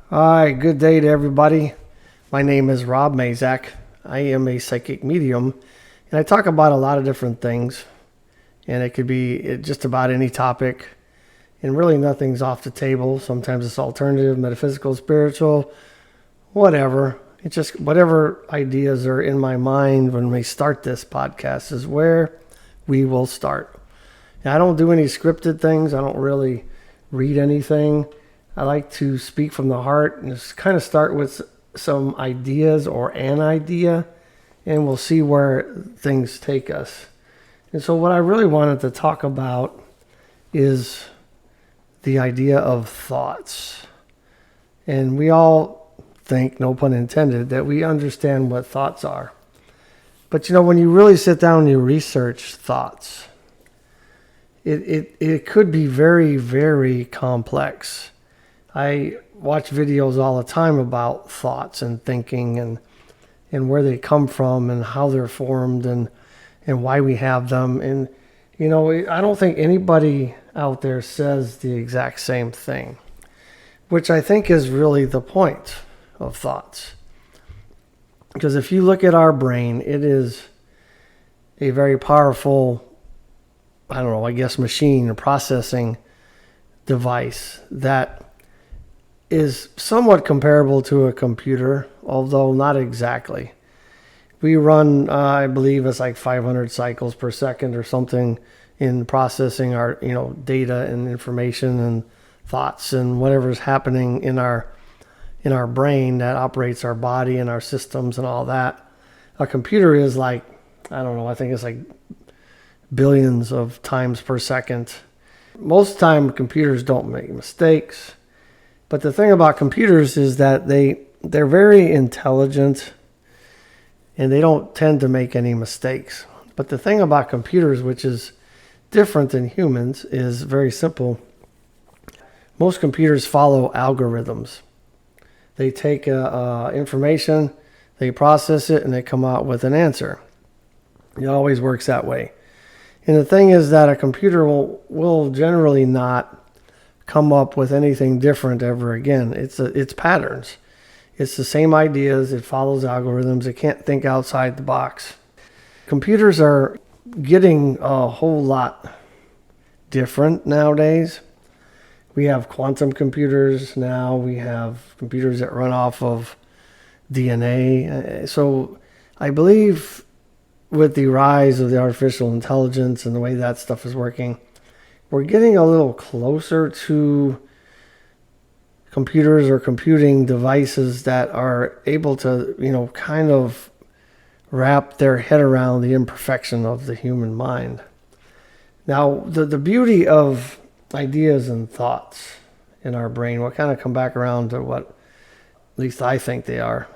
Hi, good day to everybody. My name is Rob Mazak. I am a psychic medium, and I talk about a lot of different things, and it could be just about any topic, and really nothing's off the table. Sometimes it's alternative, metaphysical, spiritual, whatever. It's just whatever ideas are in my mind when we start this podcast is where we will start. And I don't do any scripted things. I don't really read anything. I like to speak from the heart and just kind of start with some ideas or an idea, and we'll see where things take us. And so what I really wanted to talk about is the idea of thoughts. And we all think, no pun intended, that we understand what thoughts are. But when you really sit down and you research thoughts, it could be very, very complex. I watch videos all the time about thoughts and thinking and where they come from and how they're formed and why we have them. And, I don't think anybody out there says the exact same thing, which I think is really the point of thoughts. Because if you look at our brain, it is a very powerful, machine or processing device that is somewhat comparable to a computer, although not exactly. We run, I believe it's like 500 cycles per second or something in processing our, data and information and thoughts and whatever's happening in our brain that operates our body and our systems and all that. A computer is like, I think it's like billions of times per second. Most of the time, computers don't make mistakes. But the thing about computers is that they're very intelligent and they don't tend to make any mistakes. But the thing about computers, which is different than humans, is very simple. Most computers follow algorithms. They take information, they process it, and they come out with an answer. It always works that way. And the thing is that a computer will generally not come up with anything different ever again. It's patterns. It's the same ideas. It follows algorithms. It can't think outside the box. Computers are getting a whole lot different nowadays. We have quantum computers now. We have computers that run off of DNA. So I believe with the rise of the artificial intelligence and the way that stuff is working, we're getting a little closer to computers or computing devices that are able to, kind of wrap their head around the imperfection of the human mind. Now, the beauty of ideas and thoughts in our brain will kind of come back around to what at least I think they are.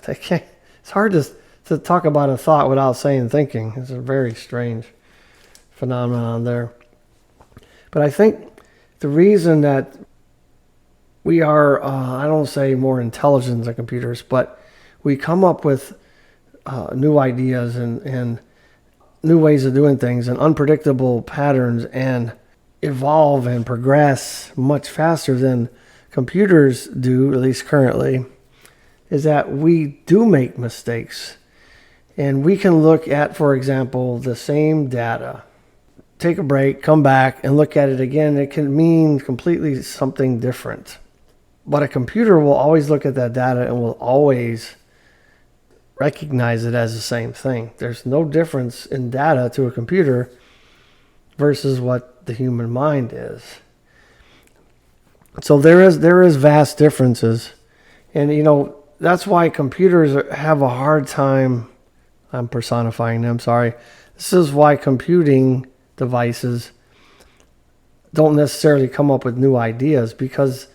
It's hard to talk about a thought without saying thinking. It's a very strange phenomenon there. But I think the reason that we are, I don't say more intelligent than computers, but we come up with new ideas and new ways of doing things and unpredictable patterns and evolve and progress much faster than computers do, at least currently, is that we do make mistakes. And we can look at, for example, the same data, take a break, come back, and look at it again. It can mean completely something different. But a computer will always look at that data and will always recognize it as the same thing. There's no difference in data to a computer versus what the human mind is. So there is vast differences. And, that's why computers have a hard time. I'm personifying them, sorry. This is why computing devices don't necessarily come up with new ideas, because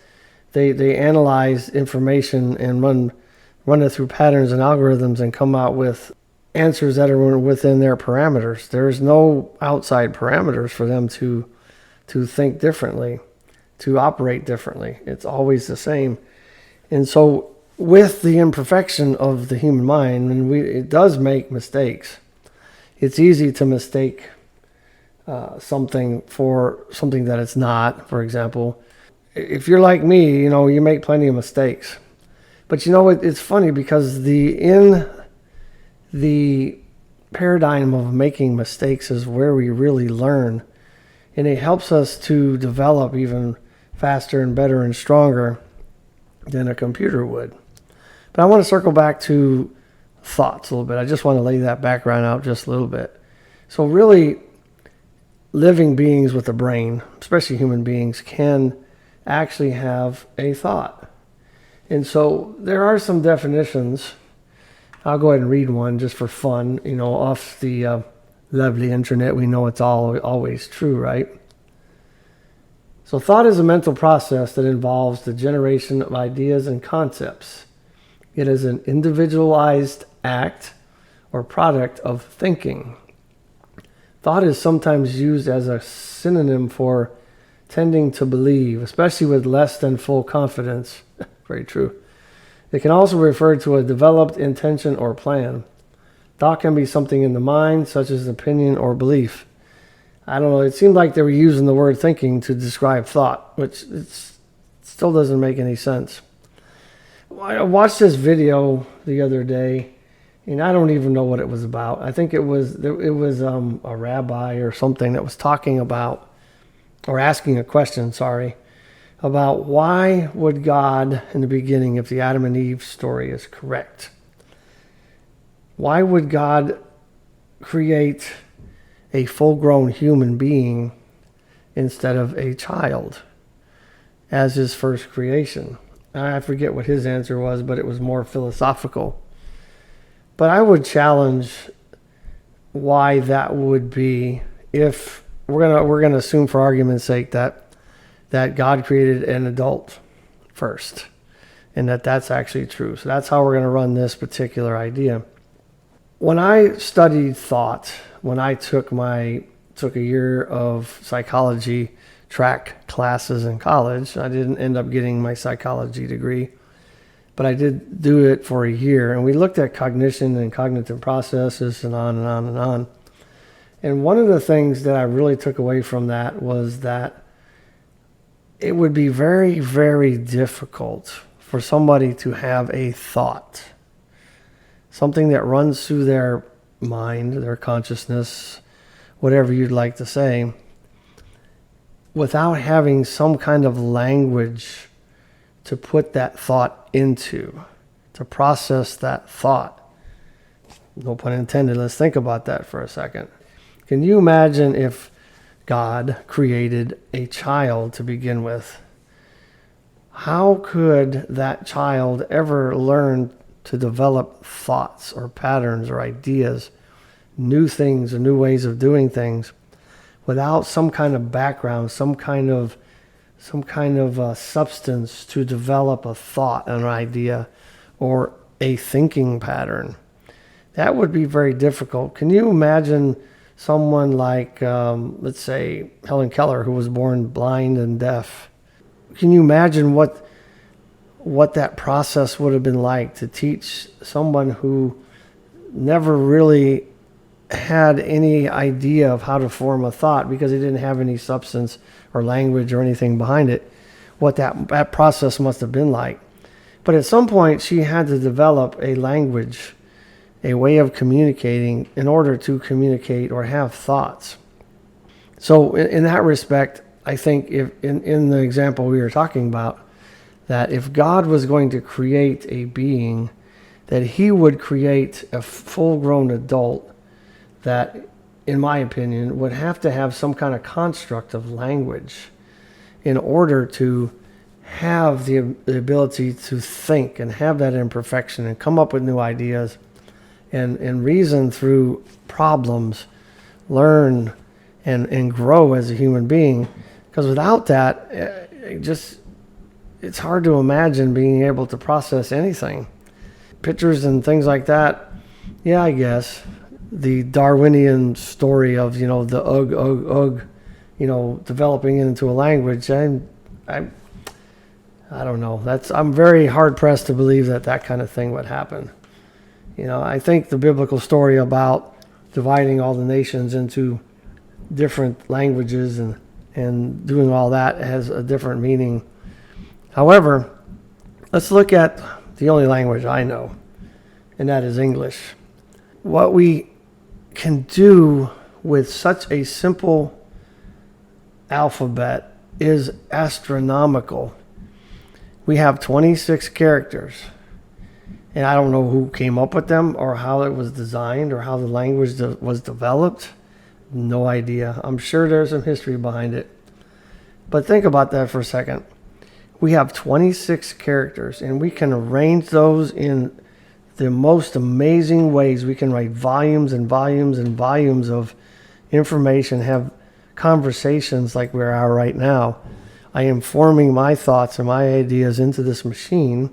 they analyze information and run it through patterns and algorithms and come out with answers that are within their parameters. There's no outside parameters for them to think differently, to operate differently. It's always the same. And so with the imperfection of the human mind, and it does make mistakes. It's easy to mistake something for something that it's not. For example, if you're like me, you make plenty of mistakes. But it's funny because in the paradigm of making mistakes is where we really learn, and it helps us to develop even faster and better and stronger than a computer would. But I want to circle back to thoughts a little bit. I just want to lay that background out just a little bit. So really, living beings with a brain, especially human beings, can actually have a thought. And so there are some definitions. I'll go ahead and read one just for fun, off the lovely internet. We know it's always true, right? So thought is a mental process that involves the generation of ideas and concepts. It is an individualized act or product of thinking. Thought is sometimes used as a synonym for tending to believe, especially with less than full confidence. Very true. It can also refer to a developed intention or plan. Thought can be something in the mind, such as opinion or belief. I don't know, it seemed like they were using the word thinking to describe thought, which still doesn't make any sense. I watched this video the other day, and I don't even know what it was about. I think it was a rabbi or something that was talking about, or asking a question, about why would God in the beginning, if the Adam and Eve story is correct, why would God create a full-grown human being instead of a child as his first creation? I forget what his answer was, but it was more philosophical. But I would challenge why that would be, if we're gonna assume for argument's sake that God created an adult first, and that's actually true. So that's how we're going to run this particular idea. When I studied thought, when I took a year of psychology track classes in college, I didn't end up getting my psychology degree, but I did do it for a year, and we looked at cognition and cognitive processes and on and on and on. And one of the things that I really took away from that was that it would be very, very difficult for somebody to have a thought, something that runs through their mind, their consciousness, whatever you'd like to say, without having some kind of language to put that thought into, to process that thought. No pun intended. Let's think about that for a second. Can you imagine if God created a child to begin with? How could that child ever learn to develop thoughts or patterns or ideas, new things or new ways of doing things, without some kind of background, some kind of substance to develop a thought, an idea, or a thinking pattern? That would be very difficult. Can you imagine someone like, let's say, Helen Keller, who was born blind and deaf? Can you imagine what that process would have been like to teach someone who never really had any idea of how to form a thought because he didn't have any substance or language or anything behind it, what that process must have been like? But at some point, she had to develop a language, a way of communicating in order to communicate or have thoughts. So in that respect, I think if in the example we were talking about, that if God was going to create a being, that he would create a full-grown adult that, in my opinion, would have to have some kind of construct of language in order to have the ability to think and have that imperfection and come up with new ideas and reason through problems, learn and grow as a human being. Because without that, it's hard to imagine being able to process anything. Pictures and things like that, yeah, I guess. The Darwinian story of, the ugh, developing into a language, I don't know. I'm very hard pressed to believe that kind of thing would happen. I think the biblical story about dividing all the nations into different languages and doing all that has a different meaning However, let's look at the only language I know, and that is English. What we can do with such a simple alphabet is astronomical. We have 26 characters, and I don't know who came up with them or how it was designed or how the language was developed. No idea. I'm sure there's some history behind it. But think about that for a second. We have 26 characters, and we can arrange those in the most amazing ways. We can write volumes and volumes and volumes of information, have conversations like we are right now. I am forming my thoughts and my ideas into this machine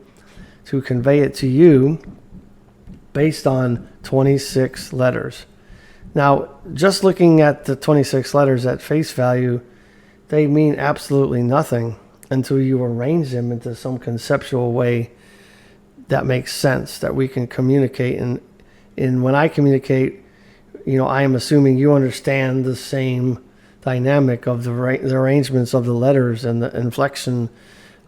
to convey it to you based on 26 letters. Now, just looking at the 26 letters at face value, they mean absolutely nothing until you arrange them into some conceptual way that makes sense, that we can communicate. And when I communicate, I am assuming you understand the same dynamic of the arrangements of the letters and the inflection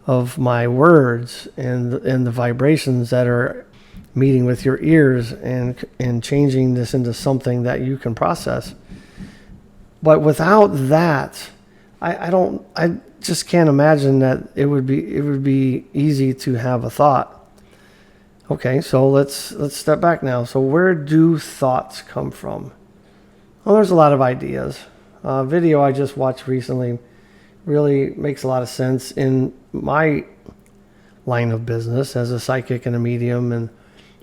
of my words and the vibrations that are meeting with your ears and changing this into something that you can process. But without that, I just can't imagine that it would be easy to have a thought. Okay, so let's step back now. So where do thoughts come from? Well, there's a lot of ideas. A video I just watched recently really makes a lot of sense in my line of business as a psychic and a medium, and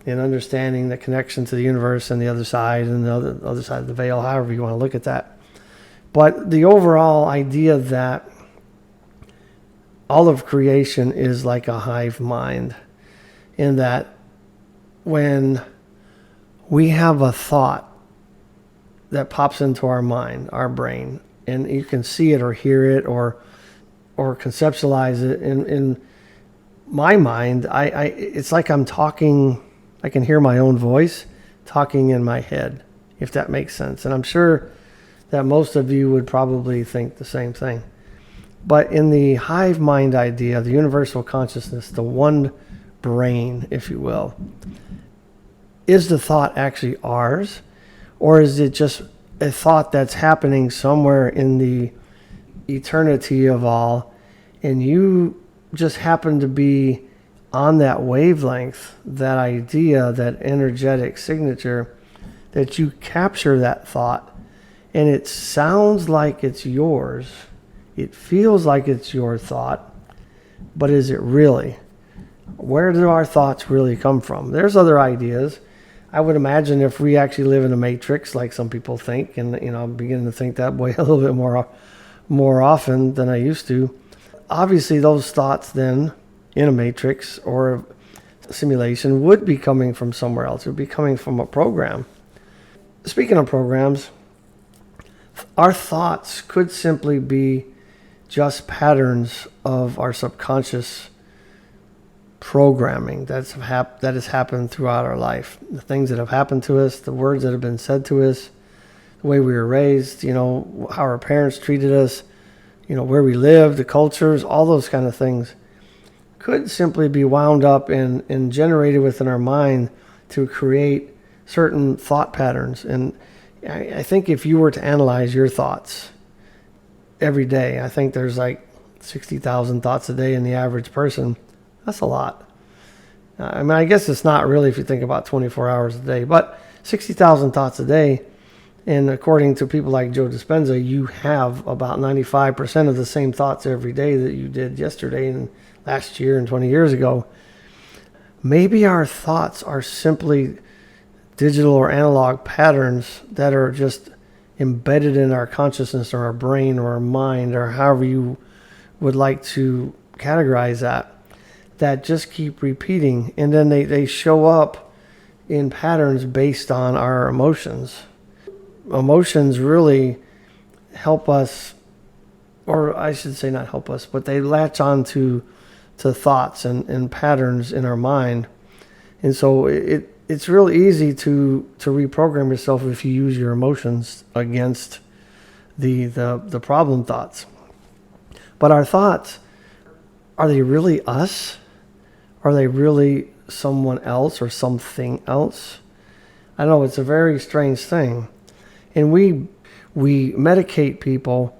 understanding the connection to the universe and the other side and the other side of the veil, however you want to look at that. But the overall idea that all of creation is like a hive mind, in that when we have a thought that pops into our mind, our brain, and you can see it or hear it or conceptualize it in my mind, it's like I'm talking. I can hear my own voice talking in my head, if that makes sense. And I'm sure that most of you would probably think the same thing. But in the hive mind idea, the universal consciousness, the one brain, if you will, is the thought actually ours? Or is it just a thought that's happening somewhere in the eternity of all, and you just happen to be on that wavelength, that idea, that energetic signature, that you capture that thought, and it sounds like it's yours. It feels like it's your thought, but is it really? Where do our thoughts really come from? There's other ideas. I would imagine if we actually live in a matrix, like some people think, and I'm beginning to think that way a little bit more often than I used to. Obviously, those thoughts then in a matrix or a simulation would be coming from somewhere else. It would be coming from a program. Speaking of programs, our thoughts could simply be just patterns of our subconscious programming that has happened throughout our life. The things that have happened to us, the words that have been said to us, the way we were raised, how our parents treated us, where we lived, the cultures, all those kind of things could simply be wound up and generated within our mind to create certain thought patterns. And I think if you were to analyze your thoughts every day, I think there's like 60,000 thoughts a day in the average person. That's a lot. I guess it's not really if you think about 24 hours a day, but 60,000 thoughts a day. And according to people like Joe Dispenza, you have about 95% of the same thoughts every day that you did yesterday and last year and 20 years ago. Maybe our thoughts are simply digital or analog patterns that are just embedded in our consciousness or our brain or our mind or however you would like to categorize that just keep repeating. And then they show up in patterns based on our emotions. Emotions really help us, or I should say not help us, but they latch on to thoughts and patterns in our mind. And so it's real easy to reprogram yourself if you use your emotions against the problem thoughts. But our thoughts are they really us? Are they really someone else or something else? I know it's a very strange thing. And we medicate people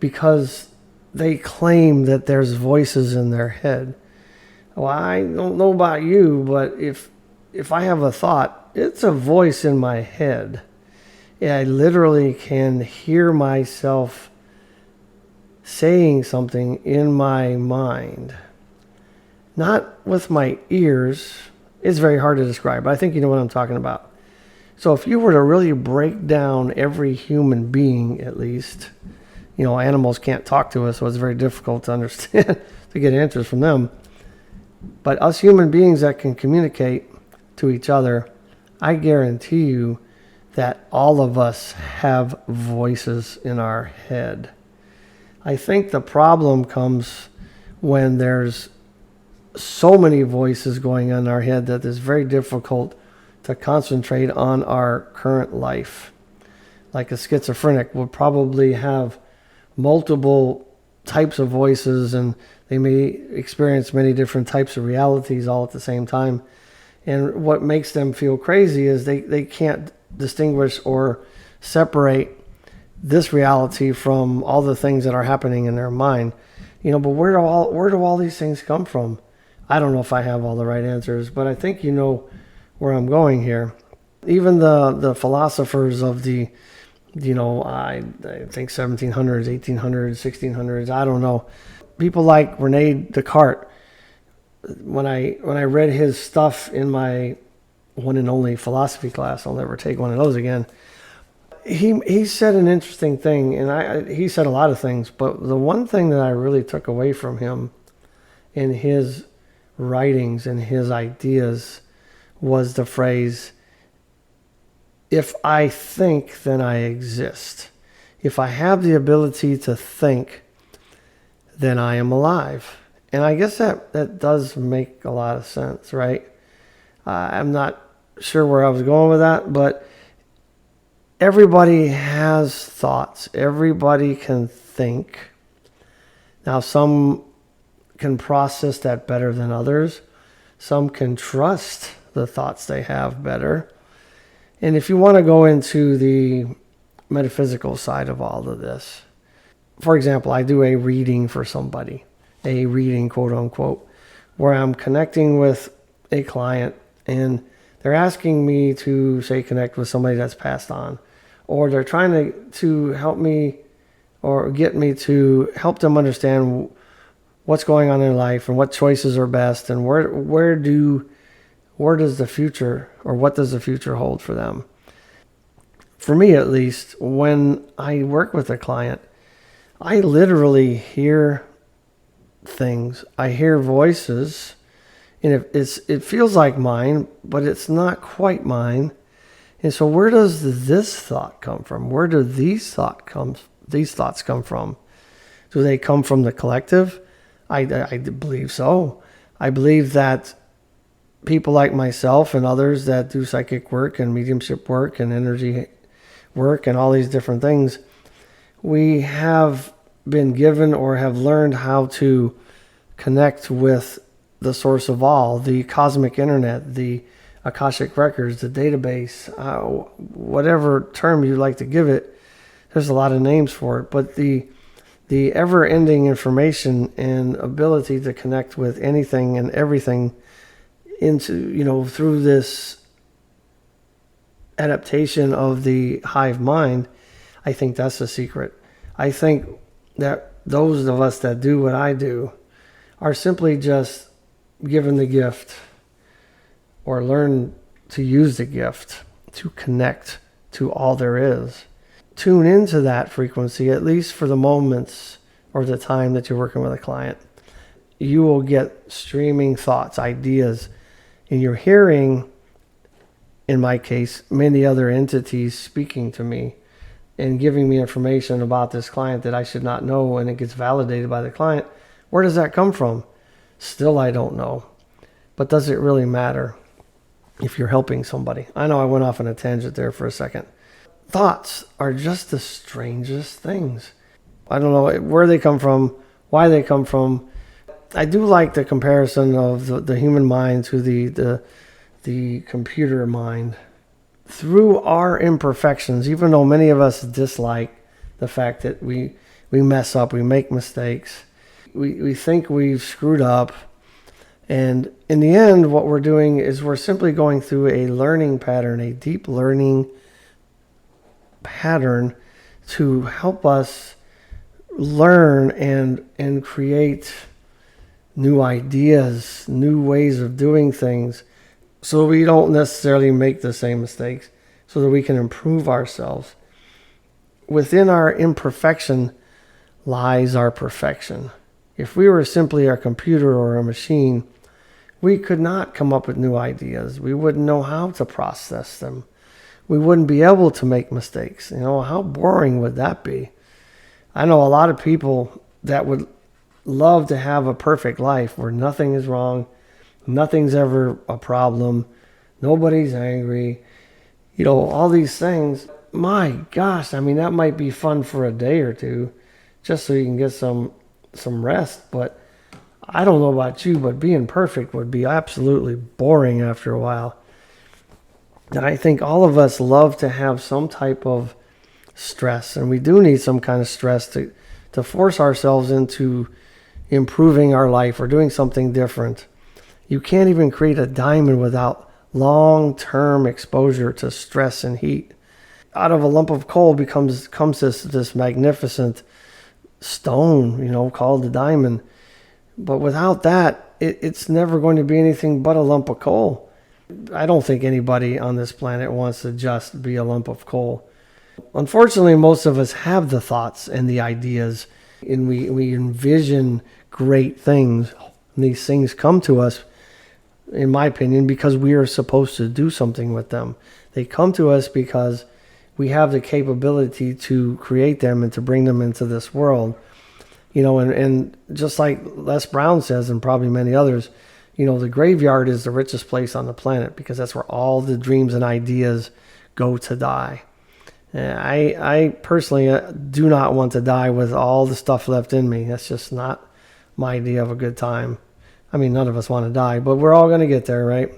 because they claim that there's voices in their head. Well, I don't know about you, but if I have a thought, it's a voice in my head. I literally can hear myself saying something in my mind. Not with my ears. It's very hard to describe, but I think you know what I'm talking about. So if you were to really break down every human being, at least, animals can't talk to us, so it's very difficult to understand, to get answers from them. But us human beings that can communicate to each other, I guarantee you that all of us have voices in our head. I think the problem comes when there's so many voices going on in our head that it's very difficult to concentrate on our current life. Like a schizophrenic will probably have multiple types of voices, and they may experience many different types of realities all at the same time. And what makes them feel crazy is they can't distinguish or separate this reality from all the things that are happening in their mind. But where do all these things come from? I don't know if I have all the right answers, but I think you know where I'm going here. Even the philosophers of the, I think 1700s, 1800s, 1600s, I don't know. People like Rene Descartes. When I read his stuff in my one and only philosophy class, I'll never take one of those again. He said an interesting thing, and he said a lot of things, but the one thing that I really took away from him in his writings and his ideas was the phrase, if I think, then I exist. If I have the ability to think, then I am alive. And I guess that does make a lot of sense, right? I'm not sure where I was going with that, but everybody has thoughts. Everybody can think. Now, some can process that better than others. Some can trust the thoughts they have better. And if you want to go into the metaphysical side of all of this, for example, I do a reading for somebody, a reading, quote unquote, where I'm connecting with a client and they're asking me to, say, connect with somebody that's passed on, or they're trying to help me or get me to help them understand what's going on in life and what choices are best and where does the future, or what does the future hold for them. For me, at least, when I work with a client, I literally hear things. I hear voices, and it feels like mine, but it's not quite mine. And so where does this thought come from? Where do these thoughts come from? Do they come from the collective? I believe so. I believe that people like myself and others that do psychic work and mediumship work and energy work and all these different things, we have been given or have learned how to connect with the source of all, the cosmic internet, the Akashic records, the database, whatever term you like to give it. There's a lot of names for it, but the ever-ending information and ability to connect with anything and everything into, through this adaptation of the hive mind, I think that's the secret. I think that those of us that do what I do are simply just given the gift or learn to use the gift to connect to all there is. Tune into that frequency, at least for the moments or the time that you're working with a client. You will get streaming thoughts, ideas, and you're hearing, in my case, many other entities speaking to me and giving me information about this client that I should not know, and it gets validated by the client. Where does that come from? Still, I don't know. But does it really matter if you're helping somebody? I know I went off on a tangent there for a second. Thoughts are just the strangest things. I don't know where they come from, why they come from. I do like the comparison of the human mind to the computer mind. Through our imperfections, even though many of us dislike the fact that we mess up, we make mistakes, we think we've screwed up, and in the end, what we're doing is we're simply going through a learning pattern, a deep learning pattern to help us learn and create new ideas, new ways of doing things, so we don't necessarily make the same mistakes, so that we can improve ourselves. Within our imperfection lies our perfection. If we were simply a computer or a machine, we could not come up with new ideas. We wouldn't know how to process them. We wouldn't be able to make mistakes. How boring would that be? I know a lot of people that would love to have a perfect life where nothing is wrong, nothing's ever a problem, nobody's angry, all these things. My gosh, that might be fun for a day or two, just so you can get some rest. But I don't know about you, but being perfect would be absolutely boring after a while. And I think all of us love to have some type of stress, and we do need some kind of stress to force ourselves into improving our life or doing something different. You can't even create a diamond without long-term exposure to stress and heat. Out of a lump of coal comes this magnificent stone, called the diamond. But without that, it's never going to be anything but a lump of coal. I don't think anybody on this planet wants to just be a lump of coal. Unfortunately, most of us have the thoughts and the ideas, and we envision great things. And these things come to us, in my opinion, because we are supposed to do something with them. They come to us because we have the capability to create them and to bring them into this world. And just like Les Brown says, and probably many others, the graveyard is the richest place on the planet because that's where all the dreams and ideas go to die. I personally do not want to die with all the stuff left in me. That's just not my idea of a good time. None of us want to die, but we're all going to get there, right?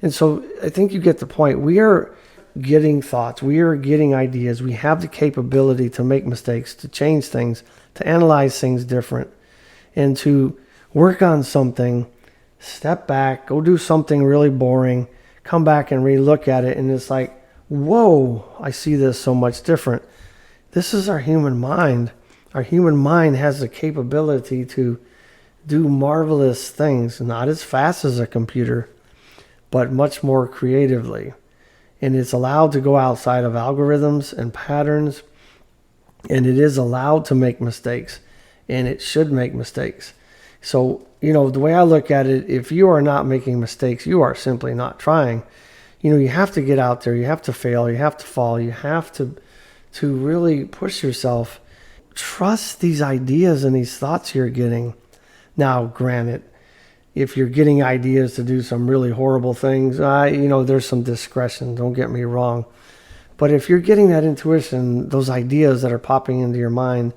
And so I think you get the point. We are getting thoughts. We are getting ideas. We have the capability to make mistakes, to change things, to analyze things different, and to work on something, step back, go do something really boring, come back and re-look at it, and it's like, whoa, I see this so much different. This is our human mind. Our human mind has the capability to do marvelous things, not as fast as a computer, but much more creatively. And it's allowed to go outside of algorithms and patterns, and it is allowed to make mistakes, and it should make mistakes. So, the way I look at it, if you are not making mistakes, you are simply not trying. You have to get out there, you have to fail, you have to fall, you have to really push yourself. Trust these ideas and these thoughts you're getting. Now, granted, if you're getting ideas to do some really horrible things, there's some discretion, don't get me wrong. But if you're getting that intuition, those ideas that are popping into your mind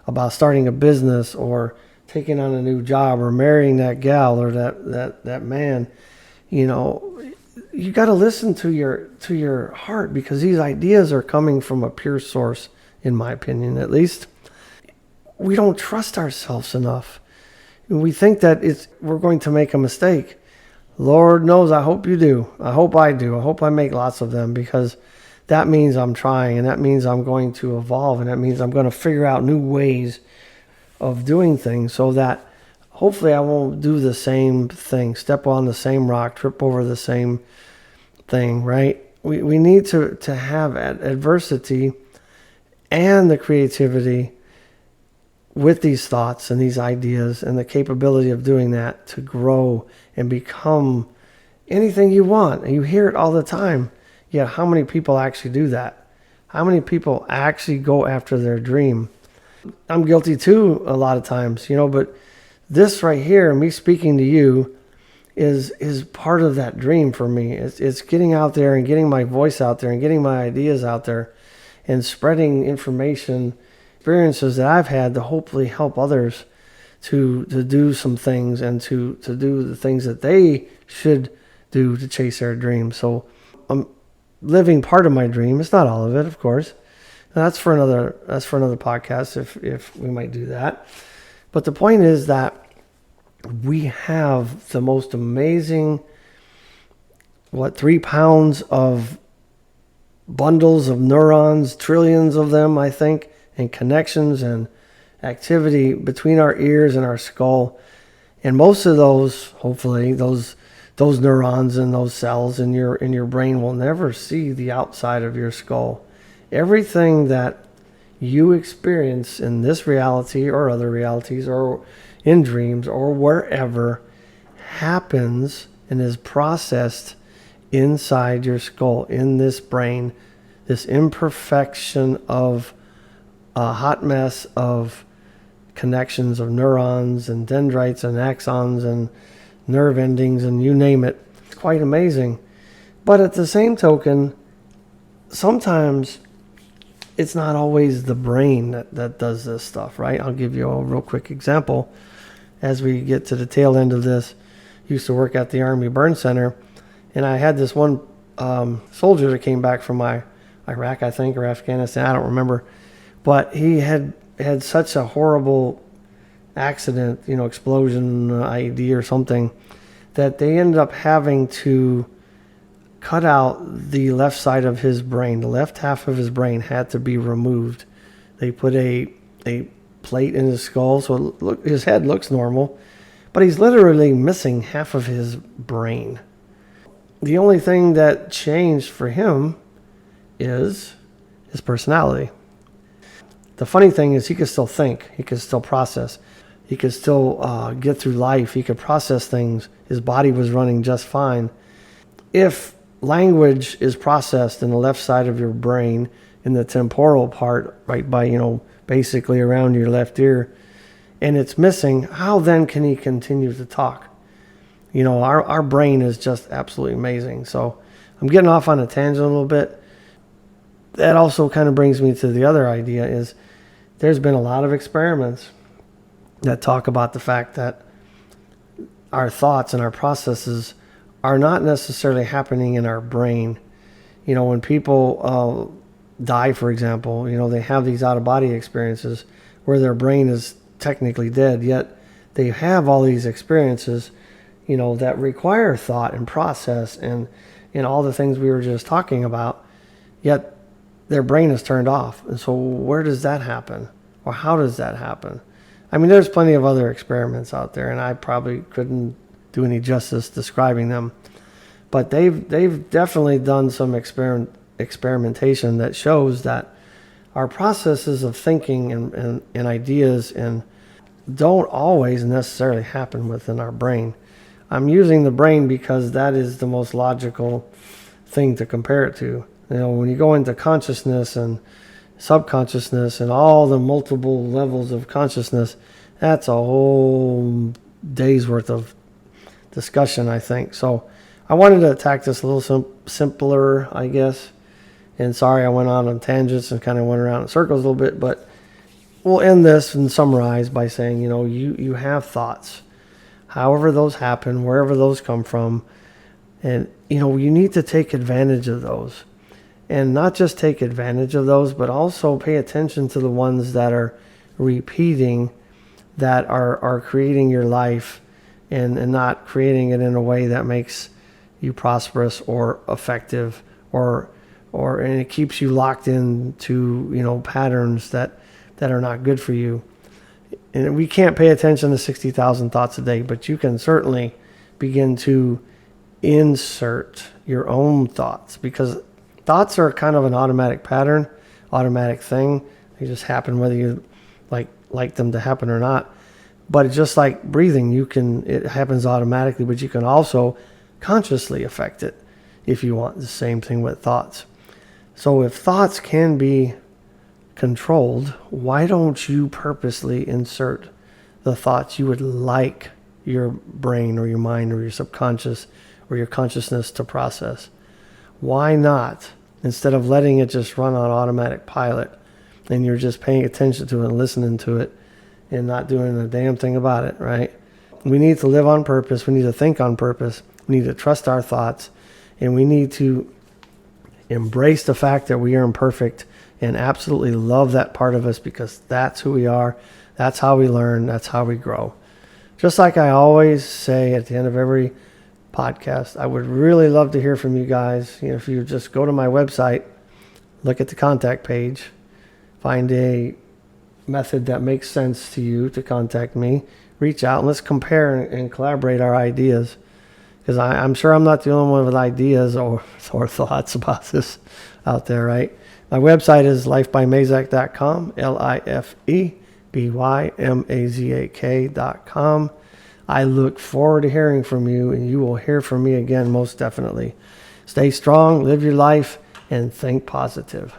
about starting a business or taking on a new job or marrying that gal or that man, you got to listen to your heart, because these ideas are coming from a pure source, in my opinion, at least. We don't trust ourselves enough. We think that we're going to make a mistake. Lord knows, I hope you do. I hope I do. I hope I make lots of them, because that means I'm trying, and that means I'm going to evolve, and that means I'm going to figure out new ways of doing things so that hopefully I won't do the same thing, step on the same rock, trip over the same thing, right? We need to have adversity and the creativity with these thoughts and these ideas and the capability of doing that to grow and become anything you want. And you hear it all the time. Yet how many people actually do that? How many people actually go after their dream? I'm guilty too a lot of times, but this right here, me speaking to you, is part of that dream for me. It's getting out there and getting my voice out there and getting my ideas out there and spreading information, experiences that I've had to hopefully help others to do some things and to do the things that they should do to chase their dreams. So I'm living part of my dream. It's not all of it, of course. And that's for another podcast if we might do that. But the point is that we have the most amazing 3 pounds of bundles of neurons, trillions of them, I think, and connections and activity between our ears and our skull. And most of those, hopefully, those neurons and those cells in your brain will never see the outside of your skull. Everything that you experience in this reality or other realities or in dreams or wherever happens and is processed inside your skull, in this brain, this imperfection of a hot mess of connections of neurons and dendrites and axons and nerve endings and you name it. It's quite amazing. But at the same token, sometimes it's not always the brain that does this stuff, right? I'll give you a real quick example. As we get to the tail end of this, I used to work at the Army Burn Center, and I had this one soldier that came back from Iraq, I think, or Afghanistan, I don't remember. But he had such a horrible accident, explosion, IED or something, that they ended up having to cut out the left side of his brain. The left half of his brain had to be removed. They put a plate in his skull, so his head looks normal, but he's literally missing half of his brain. The only thing that changed for him is his personality. The funny thing is he could still think, he could still process, he could still get through life, he could process things. His body was running just fine. If language is processed in the left side of your brain, in the temporal part, right by, basically around your left ear, and it's missing, how then can he continue to talk? Our brain is just absolutely amazing. So I'm getting off on a tangent a little bit. That also kind of brings me to the other idea is there's been a lot of experiments that talk about the fact that our thoughts and our processes are not necessarily happening in our brain. When people die, for example, they have these out-of-body experiences where their brain is technically dead, yet they have all these experiences, that require thought and process and all the things we were just talking about, yet their brain is turned off. And so where does that happen? Or how does that happen? I mean, there's plenty of other experiments out there, and I probably couldn't do any justice describing them. But they've definitely done some experimentation that shows that our processes of thinking and ideas and don't always necessarily happen within our brain. I'm using the brain because that is the most logical thing to compare it to. When you go into consciousness and subconsciousness and all the multiple levels of consciousness, that's a whole day's worth of discussion, I think. So I wanted to attack this a little simpler, I guess. And sorry I went on tangents and kind of went around in circles a little bit, but we'll end this and summarize by saying, you have thoughts. However those happen, wherever those come from, and, you need to take advantage of those. And not just take advantage of those, but also pay attention to the ones that are repeating, that are creating your life and not creating it in a way that makes you prosperous or effective and it keeps you locked into, patterns that are not good for you. And we can't pay attention to 60,000 thoughts a day, but you can certainly begin to insert your own thoughts, because thoughts are kind of an automatic pattern, automatic thing. They just happen whether you like them to happen or not. But it's just like breathing. It happens automatically, but you can also consciously affect it if you want. The same thing with thoughts. So if thoughts can be controlled, why don't you purposely insert the thoughts you would like your brain or your mind or your subconscious or your consciousness to process? Why not? Instead of letting it just run on automatic pilot and you're just paying attention to it and listening to it and not doing a damn thing about it, right? We need to live on purpose. We need to think on purpose. We need to trust our thoughts, and we need to embrace the fact that we are imperfect and absolutely love that part of us, because that's who we are. That's how we learn. That's how we grow. Just like I always say at the end of every podcast, I would really love to hear from you guys. If you just go to my website, look at the contact page, find a method that makes sense to you to contact me, reach out, and let's compare and collaborate our ideas. Because I'm sure I'm not the only one with ideas or thoughts about this out there, right? My website is lifebymazak.com, lifebymazak.com. I look forward to hearing from you, and you will hear from me again most definitely. Stay strong, live your life, and think positive.